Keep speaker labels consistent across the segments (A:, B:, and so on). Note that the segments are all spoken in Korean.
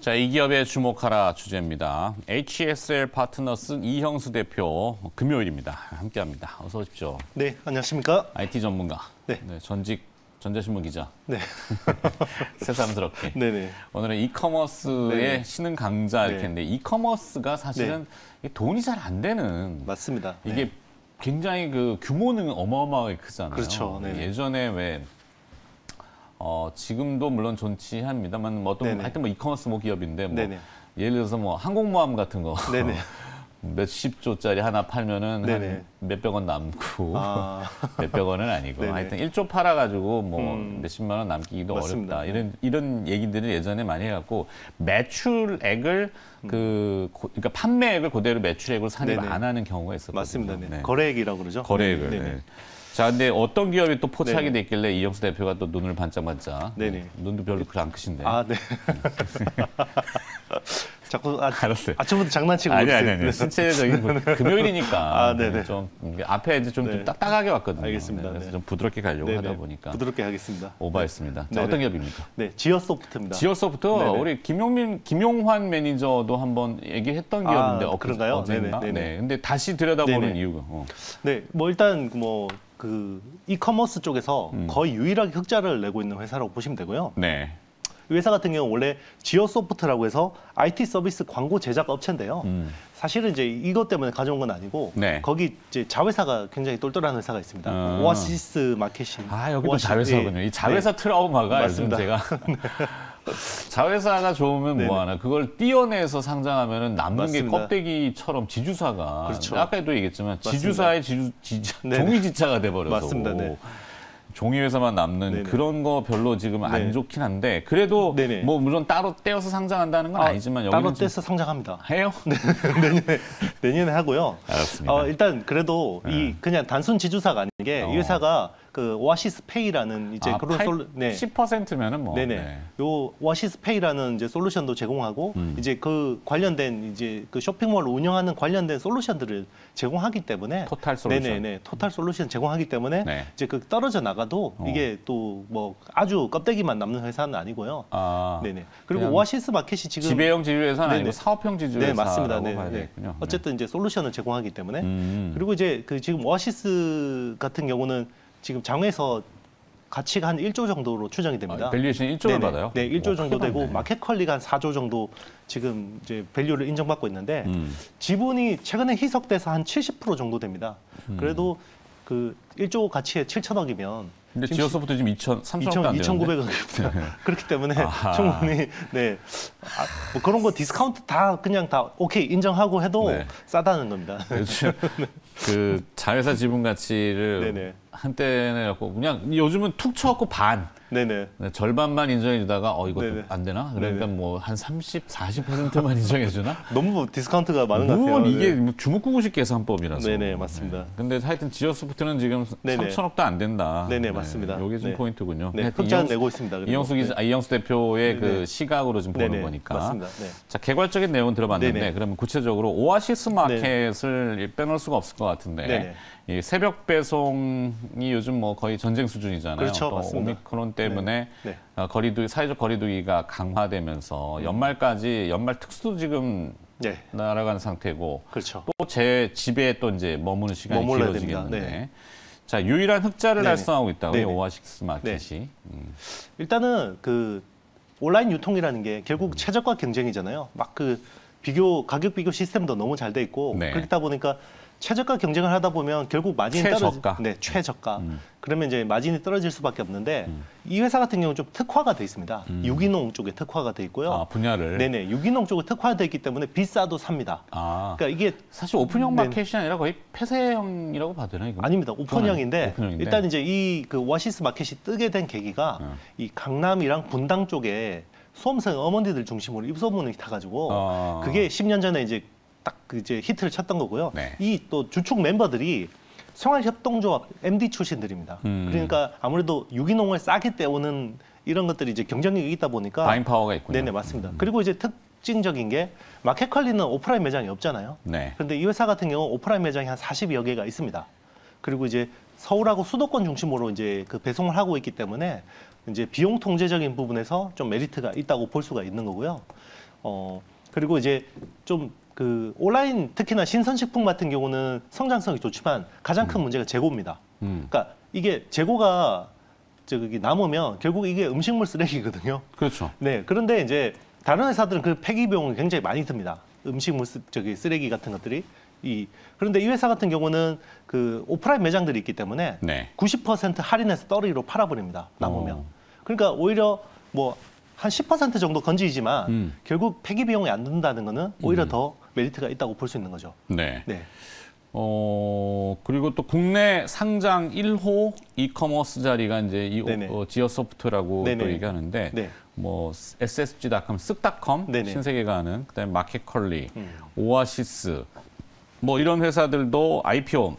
A: 자, 이 기업에 주목하라 주제입니다. HSL 파트너스 이형수 대표 금요일입니다. 함께합니다. 어서 오십시오.
B: 네, 안녕하십니까?
A: IT 전문가.
B: 네.
A: 전직 전자신문 기자.
B: 네.
A: 새삼스럽게.
B: 네네.
A: 오늘은 이커머스의 신흥 강자 이렇게 했는데 이커머스가 사실은 돈이 잘 안 되는.
B: 맞습니다.
A: 이게 굉장히 그 규모는 어마어마하게 크잖아요.
B: 그렇죠. 네네.
A: 예전에 왜 지금도 물론 존치합니다만 뭐 어떤 하여튼 뭐 이커머스 뭐 기업인데 뭐 예를 들어서 뭐 항공모함 같은 거
B: 네네.
A: 몇십 조짜리 하나 팔면은 한 몇백 원 남고 몇백 원은 아니고 하여튼 1조 팔아가지고 뭐 몇십만 원 남기기도
B: 맞습니다.
A: 어렵다 이런 얘기들을 예전에 많이 해갖고 매출액을 그러니까 판매액을 그대로 매출액으로 산입 안 하는 경우가 있었거든요.
B: 맞습니다. 네. 거래액이라고 그러죠.
A: 거래액을. 네. 자, 근데 어떤 기업이 또 포착이 됐길래 이형수 대표가 또 눈을 반짝반짝. 눈도 별로 그렇게 안 크신데.
B: 네. 자꾸
A: 알았어요.
B: 아침부터 장난치고
A: 아니. 신체적인 금요일이니까 좀 앞에 이제 좀 딱딱하게 왔거든요.
B: 알겠습니다.
A: 그래서 좀 부드럽게 가려고 하다 보니까
B: 부드럽게 하겠습니다.
A: 오버했습니다. 자, 어떤 기업입니까?
B: 네, 지어소프트입니다.
A: 지어소프트 우리 김용환 매니저도 한번 얘기했던 기업인데
B: 그런가요?
A: 어제인가? 네. 근데 다시 들여다보는 이유가.
B: 네, 뭐 일단 그 이커머스 쪽에서 거의 유일하게 흑자를 내고 있는 회사라고 보시면 되고요.
A: 네.
B: 이 회사 같은 경우는 원래 지어소프트라고 해서 IT 서비스 광고 제작 업체인데요. 사실은 이제 이것 때문에 가져온 건 아니고 거기 이제 자회사가 굉장히 똘똘한 회사가 있습니다. 오아시스 마케팅.
A: 여기도 자회사군요. 이 자회사 트라우마가 요즘 제가 자회사가 좋으면 뭐하나 그걸 띄어내서 상장하면은 남는 게 껍데기처럼 지주사가 아까도 얘기했지만 지주사의 종이지차가 돼버려서 종이회사만 남는 그런 거 별로 지금 안 좋긴 한데 그래도 뭐 물론 따로 떼어서 상장한다는 건 아니지만 여기는
B: 따로 떼서 상장합니다.
A: 해요?
B: 내년에 하고요.
A: 알았습니다.
B: 일단 그래도 이 그냥 단순 지주사가 아닌 게 이 회사가 그 오아시스 페이라는 이제 그런
A: 10%면은 뭐
B: 요 오아시스 페이라는 이제 솔루션도 제공하고 이제 그 관련된 이제 그 쇼핑몰을 운영하는 관련된 솔루션들을 제공하기 때문에
A: 토탈 솔루션.
B: 토탈 솔루션 제공하기 때문에 이제 그 떨어져 나가도 이게 또 뭐 아주 껍데기만 남는 회사는 아니고요. 그리고 오아시스 마켓이 지금
A: 지배형 지주회사는 아니고 사업형 지주회사라고
B: 맞습니다.
A: 봐야 되겠군요.
B: 어쨌든 이제 솔루션을 제공하기 때문에 그리고 이제 그 지금 오아시스 같은 경우는 지금 장외에서 가치가 한 1조 정도로 추정이 됩니다.
A: 밸류에이션 1조를 받아요?
B: 네, 1조 정도 되고 마켓 퀄리가 한 4조 정도 지금 이제 밸류를 인정받고 있는데 지분이 최근에 희석돼서 한 70% 정도 됩니다. 그래도 그 1조 가치에 7천억이면
A: 근데 지어소프트 지금 3천억도 안 되는데?
B: 2,900억입니다. 그렇기 때문에 충분히 뭐 그런 거 디스카운트 다 그냥 다 오케이 인정하고 해도 싸다는 겁니다.
A: 요즘 그 자회사 지분 가치를 한때는 갖고 그냥 요즘은 툭 쳐갖고 반. 절반만 인정해주다가 이것도 안 되나? 그러니까 뭐 한 30, 40%만 인정해주나?
B: 너무 디스카운트가 많은 것 같아요.
A: 이게 주먹구구식 계산법이라서.
B: 맞습니다.
A: 근데 하여튼 지어소프트는 지금 3천억도 안 된다.
B: 맞습니다.
A: 이게 좀 포인트군요.
B: 흑자는 내고 있습니다.
A: 이형수 대표의 그 시각으로 좀 보는 거니까.
B: 맞습니다.
A: 자, 개괄적인 내용은 들어봤는데 그러면 구체적으로 오아시스 마켓을 빼놓을 수가 없을 것 같은데. 이 새벽 배송이 요즘 뭐 거의 전쟁 수준이잖아요.
B: 그렇죠,
A: 또
B: 맞습니다.
A: 오미크론 때문에 사회적 거리두기가 강화되면서 연말 특수도 지금 날아가는 상태고 또 제 집에 또 이제 머무는 시간이 길어지겠는데 자, 유일한 흑자를 달성하고 있다고 오아시스 마켓이.
B: 일단은 그 온라인 유통이라는 게 결국 최저가 경쟁이잖아요. 막 그 가격 비교 시스템도 너무 잘 돼 있고 그렇다 보니까 최저가 경쟁을 하다 보면 결국 마진이 최저가. 그러면 이제 마진이 떨어질 수밖에 없는데 이 회사 같은 경우는 좀 특화가 돼 있습니다. 유기농 쪽에 특화가 돼 있고요.
A: 분야를.
B: 유기농 쪽에 특화되어 있기 때문에 비싸도 삽니다. 그러니까 이게
A: 사실 오픈형 마켓이 아니라 거의 폐쇄형이라고 봐도 되나 이거?
B: 아닙니다. 오픈형인데 일단 이제 이 그 오아시스 마켓이 뜨게 된 계기가 이 강남이랑 분당 쪽에 수험생 어머니들 중심으로 입소문이 타가지고 그게 10년 전에 이제 딱 이제 히트를 쳤던 거고요. 이 또 주축 멤버들이 생활협동조합 MD 출신들입니다. 그러니까 아무래도 유기농을 싸게 떼오는 이런 것들이 이제 경쟁력이 있다 보니까
A: 바잉 파워가 있군요.
B: 맞습니다. 그리고 이제 특징적인 게 마켓 컬리는 오프라인 매장이 없잖아요. 그런데 이 회사 같은 경우 오프라인 매장이 한 40여 개가 있습니다. 그리고 이제 서울하고 수도권 중심으로 이제 그 배송을 하고 있기 때문에 이제 비용 통제적인 부분에서 좀 메리트가 있다고 볼 수가 있는 거고요. 그리고 이제 좀 그 온라인 특히나 신선식품 같은 경우는 성장성이 좋지만 가장 큰 문제가 재고입니다. 그러니까 이게 재고가 저기 남으면 결국 이게 음식물 쓰레기거든요.
A: 그렇죠.
B: 네. 그런데 이제 다른 회사들은 그 폐기 비용이 굉장히 많이 듭니다. 음식물 쓰레기 같은 것들이. 그런데 이 회사 같은 경우는 그 오프라인 매장들이 있기 때문에
A: 네.
B: 90% 할인해서 떨어지로 팔아버립니다. 남으면. 그러니까 오히려 뭐 한 10% 정도 건지지만 결국 폐기 비용이 안 든다는 거는 오히려 더 메리트가 있다고 볼 수 있는 거죠.
A: 네. 네. 그리고 또 국내 상장 1호 이커머스 자리가 이제 이 지어소프트라고 또 얘기하는데
B: 네.
A: 뭐 ssg.com, 쓱닷컴, 신세계가 하는 그다음에 마켓컬리, 오아시스 뭐 이런 회사들도 IPO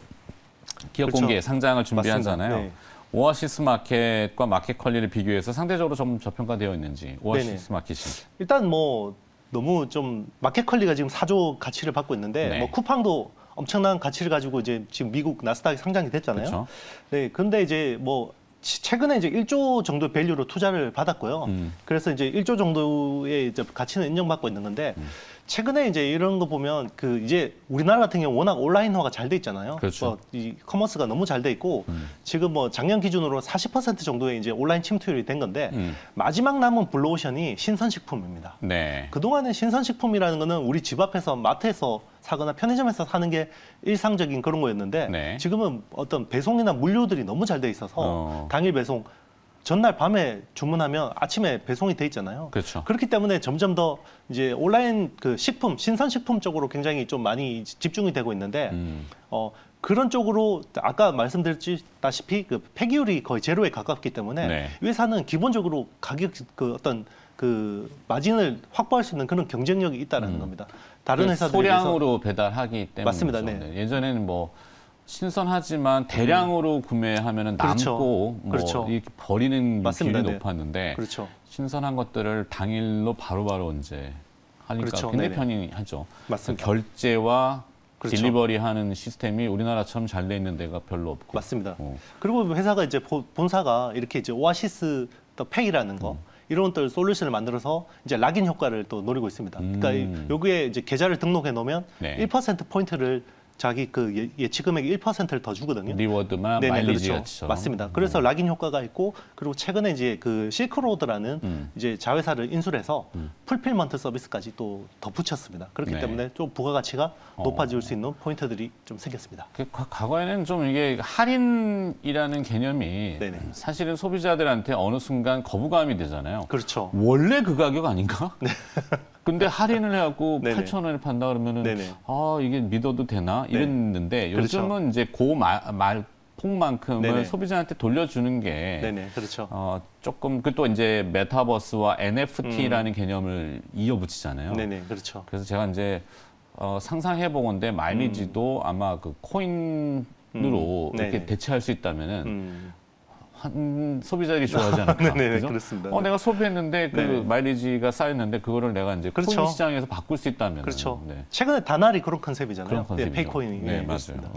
A: 기업
B: 그렇죠.
A: 공개 상장을 준비하잖아요. 네. 오아시스 마켓과 마켓컬리를 비교해서 상대적으로 좀 저평가되어 있는지 오아시스 마켓이
B: 일단 뭐 너무 좀 마켓컬리가 지금 4조 가치를 받고 있는데
A: 네.
B: 뭐 쿠팡도 엄청난 가치를 가지고 이제 지금 미국 나스닥에 상장이 됐잖아요.
A: 그렇죠.
B: 네, 근데 이제 뭐 최근에 이제 1조 정도 밸류로 투자를 받았고요. 그래서 이제 1조 정도의 이제 가치는 인정받고 있는 건데 최근에 이제 이런 거 보면 그 이제 우리나라 같은 경우 워낙 온라인화가 잘 돼 있잖아요.
A: 그렇죠.
B: 이 커머스가 너무 잘 돼 있고 지금 뭐 작년 기준으로 40% 정도의 이제 온라인 침투율이 된 건데 마지막 남은 블루오션이 신선식품입니다.
A: 네.
B: 그동안은 신선식품이라는 거는 우리 집 앞에서 마트에서 사거나 편의점에서 사는 게 일상적인 그런 거였는데
A: 네.
B: 지금은 어떤 배송이나 물류들이 너무 잘 돼 있어서 당일 배송 전날 밤에 주문하면 아침에 배송이 돼 있잖아요.
A: 그렇죠.
B: 그렇기 때문에 점점 더 이제 온라인 그 식품, 신선식품 쪽으로 굉장히 좀 많이 집중이 되고 있는데 그런 쪽으로 아까 말씀드렸다시피 그 폐기율이 거의 제로에 가깝기 때문에
A: 네.
B: 이 회사는 기본적으로 가격 그 어떤 그 마진을 확보할 수 있는 그런 경쟁력이 있다는 겁니다. 다른 회사들에 비해서
A: 소량으로 배달하기 때문에
B: 맞습니다. 네.
A: 예전에는 뭐 신선하지만 대량으로 구매하면은
B: 그렇죠.
A: 남고 뭐
B: 그렇죠.
A: 이렇게 버리는
B: 맞습니다.
A: 비율이
B: 네.
A: 높았는데
B: 그렇죠.
A: 신선한 것들을 당일로 바로바로 이제 하니까
B: 그렇죠.
A: 굉장히 편리하죠.
B: 맞습니다.
A: 결제와
B: 그렇죠.
A: 딜리버리 하는 시스템이 우리나라처럼 잘 돼 있는 데가 별로 없고.
B: 맞습니다. 그리고 회사가 이제 본사가 이렇게 이제 오아시스 더 페이라는 거 이런 것들 솔루션을 만들어서 이제 락인 효과를 또 노리고 있습니다. 그러니까 여기에 이제 계좌를 등록해 놓으면
A: 네.
B: 1% 포인트를 자기 그 예치 금액의 1%를 더 주거든요.
A: 리워드나 마일리지 같이죠.
B: 맞습니다. 그래서 락인 효과가 있고 그리고 최근에 이제 그 실크로드라는 이제 자회사를 인수를 해서 풀필먼트 서비스까지 또 덧붙였습니다. 그렇기
A: 네.
B: 때문에 좀 부가가치가 높아질 수 있는 포인트들이 좀 생겼습니다.
A: 과거에는 좀 이게 할인이라는 개념이
B: 네네.
A: 사실은 소비자들한테 어느 순간 거부감이 되잖아요.
B: 그렇죠.
A: 원래 그 가격 아닌가?
B: 네.
A: 근데 할인을 해갖고
B: 네네.
A: 8,000원에 판다 그러면은
B: 네네.
A: 아 이게 믿어도 되나 이랬는데 요즘은
B: 그렇죠.
A: 이제 말폭만큼을
B: 네네.
A: 소비자한테 돌려주는 게
B: 네네, 그렇죠.
A: 조금 그 또 이제 메타버스와 NFT라는 개념을 이어붙이잖아요.
B: 네네, 그렇죠.
A: 그래서 제가 이제 상상해보건데 마일리지도 아마 그 코인으로 이렇게
B: 네네.
A: 대체할 수 있다면은. 소비자들이 좋아하지 않을까?
B: 네네,
A: 그죠?
B: 그렇습니다.
A: 내가 소비했는데 그
B: 네.
A: 마일리지가 쌓였는데 그거를 내가 이제
B: 그렇죠.
A: 코인 시장에서 바꿀 수 있다면.
B: 그렇죠.
A: 네.
B: 최근에 다날이 그런 컨셉이잖아요.
A: 그런 컨셉이죠.
B: 페이코인이.
A: 네, 맞아요.
B: 그렇습니다.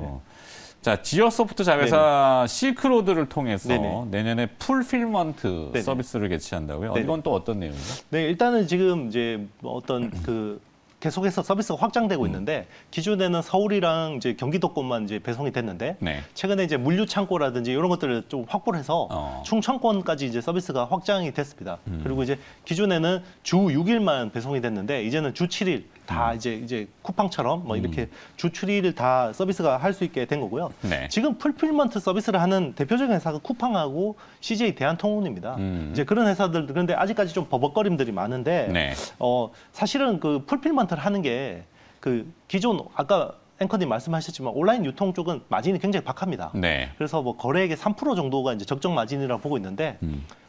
A: 자, 지어소프트 자회사 실크로드를 통해서
B: 네네.
A: 내년에 풀필먼트
B: 네네.
A: 서비스를 개최한다고요?
B: 네네.
A: 이건 또 어떤 내용이죠?
B: 네, 일단은 지금 이제 어떤 그 계속해서 서비스가 확장되고 있는데 기존에는 서울이랑 이제 경기도권만 이제 배송이 됐는데
A: 네.
B: 최근에 이제 물류 창고라든지 이런 것들을 좀 확보를 해서 충청권까지 이제 서비스가 확장이 됐습니다. 그리고 이제 기존에는 주 6일만 배송이 됐는데 이제는 주 7일 다 이제 쿠팡처럼 뭐 이렇게 주 7일 다 서비스가 할 수 있게 된 거고요.
A: 네.
B: 지금 풀필먼트 서비스를 하는 대표적인 회사가 쿠팡하고 CJ 대한통운입니다. 이제 그런 회사들 그런데 아직까지 좀 버벅거림들이 많은데
A: 네.
B: 사실은 그 풀필먼트를 하는 게 그 기존 아까 앵커님 말씀하셨지만 온라인 유통 쪽은 마진이 굉장히 박합니다.
A: 네.
B: 그래서 뭐 거래액의 3% 정도가 이제 적정 마진이라고 보고 있는데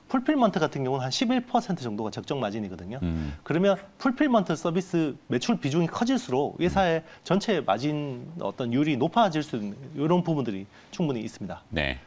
B: 풀필먼트 같은 경우는 한 11% 정도가 적정 마진이거든요. 그러면 풀필먼트 서비스 매출 비중이 커질수록 회사의 전체 마진 어떤 율이 높아질 수 있는 이런 부분들이 충분히 있습니다.
A: 네.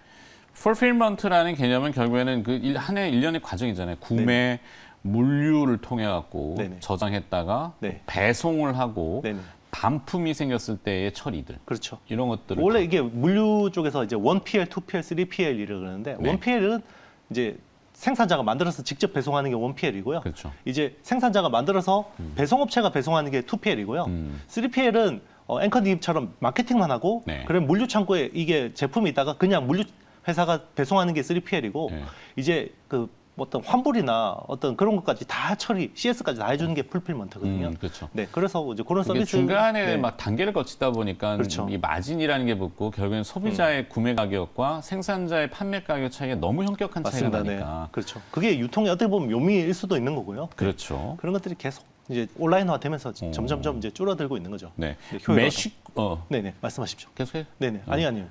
A: 풀필먼트라는 개념은 결국에는 그 한 해 1년의 과정이잖아요. 구매,
B: 네네.
A: 물류를 통해 갖고
B: 네네.
A: 저장했다가
B: 네.
A: 배송을 하고
B: 네네.
A: 반품이 생겼을 때의 처리들.
B: 그렇죠.
A: 이런 것들을
B: 원래 이게 물류 쪽에서 이제 1PL, 2PL, 3PL이라고 그러는데
A: 네.
B: 1PL은 이제 생산자가 만들어서 직접 배송하는 게 1PL이고요.
A: 그렇죠.
B: 이제 생산자가 만들어서 배송업체가 배송하는 게 2PL이고요. 3PL은 앵커님처럼 마케팅만 하고
A: 네.
B: 그럼 물류 창고에 이게 제품이 있다가 그냥 물류 회사가 배송하는 게 3PL이고
A: 네.
B: 이제 그 어떤 환불이나 어떤 그런 것까지 다 처리, CS까지 다 해주는 게 풀필먼트거든요.
A: 그렇죠.
B: 네, 그래서 이제 그런 서비스
A: 중간에
B: 네.
A: 막 단계를 거치다 보니까
B: 그렇죠.
A: 이 마진이라는 게 붙고 결국엔 소비자의 구매 가격과 생산자의 판매 가격 차이가 너무 현격한 차이가
B: 맞습니다.
A: 나니까.
B: 네. 그렇죠. 그게 유통이 어떻게 보면 묘미일 수도 있는 거고요.
A: 그렇죠.
B: 그런 것들이 계속 이제 온라인화되면서 점점점 이제 줄어들고 있는 거죠.
A: 네.
B: 효율화가.
A: 네네.
B: 말씀하십시오.
A: 계속해요.
B: 네네. 아니요.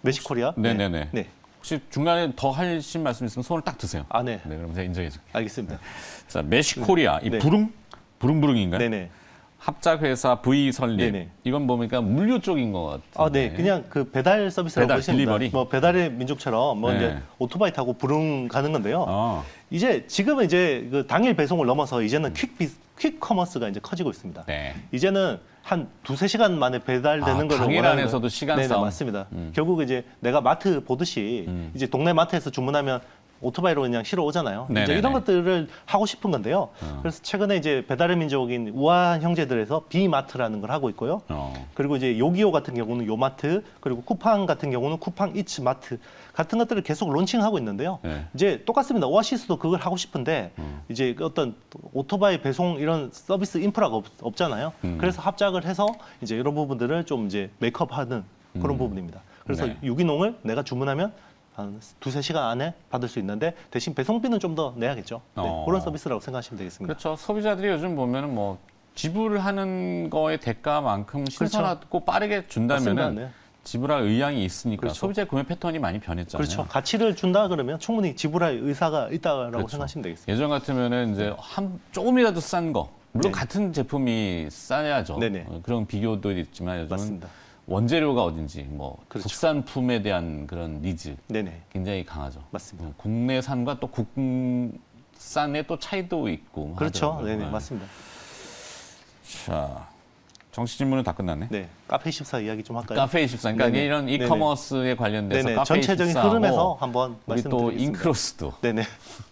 B: 메시코리아.
A: 네네네.
B: 네.
A: 혹시 중간에 더 하실 말씀 있으면 손을 딱 드세요.
B: 아, 네.
A: 네, 그럼 제가 인정해 줄게요.
B: 알겠습니다.
A: 자, 메시코리아 이
B: 네.
A: 부릉부릉인가요?
B: 네네.
A: 합작회사 V 설립.
B: 네네.
A: 이건 뭡니까 물류 쪽인 것 같은데.
B: 아, 네. 그냥 그 배달 서비스라고
A: 배달,
B: 보시면 됩니다.
A: 딜리버리?
B: 뭐 배달의 민족처럼 뭐
A: 네.
B: 이제 오토바이 타고 부릉 가는 건데요.
A: 아,
B: 이제 지금은 이제 그 당일 배송을 넘어서 이제는 퀵 커머스가 이제 커지고 있습니다.
A: 네.
B: 이제는 한 2-3시간 만에 배달되는 걸
A: 당일
B: 원하는
A: 안에서도
B: 거예요.
A: 시간
B: 네네,
A: 싸움.
B: 맞습니다. 결국 이제 내가 마트 보듯이 이제 동네 마트에서 주문하면 오토바이로 그냥 실어 오잖아요. 이제
A: 네네네.
B: 이런 것들을 하고 싶은 건데요. 그래서 최근에 이제 배달의 민족인 우아한 형제들에서 비마트라는 걸 하고 있고요. 그리고 이제 요기요 같은 경우는 요마트, 그리고 쿠팡 같은 경우는 쿠팡 이츠 마트 같은 것들을 계속 론칭하고 있는데요.
A: 네.
B: 이제 똑같습니다. 오아시스도 그걸 하고 싶은데 이제 어떤 오토바이 배송 이런 서비스 인프라가 없잖아요. 그래서 합작을 해서 이제 이런 부분들을 좀 이제 메이크업하는 그런 부분입니다. 그래서
A: 네.
B: 유기농을 내가 주문하면 한 2-3시간 안에 받을 수 있는데 대신 배송비는 좀 더 내야겠죠. 네, 그런 서비스라고 생각하시면 되겠습니다.
A: 그렇죠. 소비자들이 요즘 보면은 뭐 지불하는 거의 대가만큼 신선하고 빠르게 준다면은
B: 맞습니다. 네.
A: 지불할 의향이 있으니까
B: 그렇죠.
A: 소비자의 구매 패턴이 많이 변했잖아요.
B: 그렇죠. 가치를 준다 그러면 충분히 지불할 의사가 있다라고
A: 그렇죠.
B: 생각하시면 되겠습니다.
A: 예전 같으면은 이제 조금이라도 싼 거, 물론
B: 네.
A: 같은 제품이 싸야죠.
B: 네네.
A: 그런 비교도 있지만 요즘은
B: 맞습니다.
A: 원재료가 어딘지, 뭐
B: 그렇죠.
A: 국산품에 대한 그런 니즈
B: 네네.
A: 굉장히 강하죠.
B: 맞습니다.
A: 국내산과 또 국산의 또 차이도 있고.
B: 그렇죠.
A: 하더라고요.
B: 네네. 맞습니다.
A: 자, 정치 질문은 다 끝났네.
B: 네. 카페24 이야기 좀 할까요?
A: 카페24, 그러니까
B: 네네.
A: 이런 이커머스에 관련돼서
B: 네네.
A: 카페24하고
B: 전체적인 흐름에서 한번
A: 우리 또
B: 말씀드리겠습니다.
A: 인크로스도
B: 네네.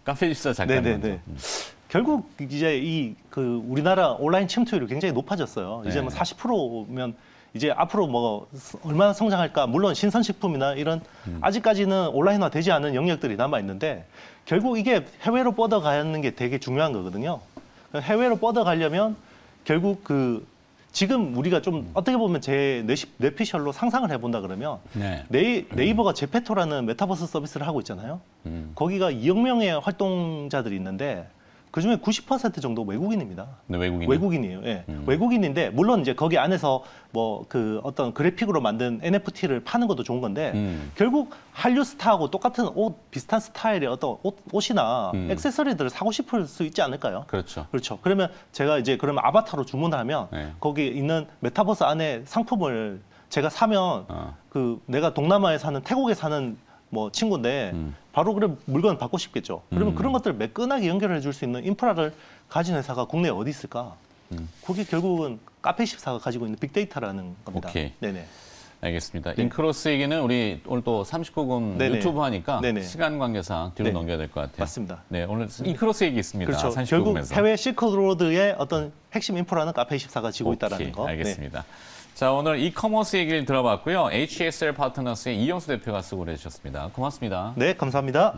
A: 카페24 잠깐
B: 네네네. 결국 이제 이 그 우리나라 온라인 침투율이 굉장히 높아졌어요. 이제 뭐
A: 네.
B: 40%면 이제 앞으로 뭐 얼마나 성장할까? 물론 신선식품이나 이런 아직까지는 온라인화 되지 않은 영역들이 남아 있는데 결국 이게 해외로 뻗어가는 게 되게 중요한 거거든요. 해외로 뻗어가려면 결국 그 지금 우리가 좀 어떻게 보면 제 뇌피셜로 상상을 해본다 그러면
A: 네.
B: 네이버가 제페토라는 메타버스 서비스를 하고 있잖아요. 거기가 2억 명의 활동자들이 있는데 그중에 90% 정도 외국인입니다.
A: 네,
B: 외국인이에요. 예. 외국인인데 물론 이제 거기 안에서 뭐 그 어떤 그래픽으로 만든 NFT를 파는 것도 좋은 건데 결국 한류 스타하고 똑같은 옷 비슷한 스타일의 어떤 옷이나 액세서리들을 사고 싶을 수 있지 않을까요?
A: 그렇죠.
B: 그렇죠. 그러면 제가 이제 그러면 아바타로 주문을 하면
A: 네.
B: 거기 있는 메타버스 안에 상품을 제가 사면 그 내가 동남아에 사는 태국에 사는 뭐 친구인데 바로 그래 물건을 받고 싶겠죠. 그러면 그런 것들을 매끈하게 연결해 줄 수 있는 인프라를 가진 회사가 국내에 어디 있을까? 그게 결국은 카페24가 가지고 있는 빅데이터라는 겁니다.
A: 오케이.
B: 네네.
A: 알겠습니다. 인크로스 얘기는 우리 오늘 또 39금
B: 네네.
A: 유튜브 하니까
B: 네네.
A: 시간 관계상 뒤로
B: 네.
A: 넘겨야 될 것 같아요.
B: 맞습니다.
A: 네, 오늘 인크로스 얘기 있습니다.
B: 그렇죠.
A: 39금에서.
B: 결국 해외 실크로드의 어떤 핵심 인프라는 카페24가 지고 있다라는 거.
A: 알겠습니다. 자, 오늘 이커머스 얘기를 들어봤고요. HSL 파트너스의 이영수 대표가 수고를 해주셨습니다. 고맙습니다.
B: 네, 감사합니다.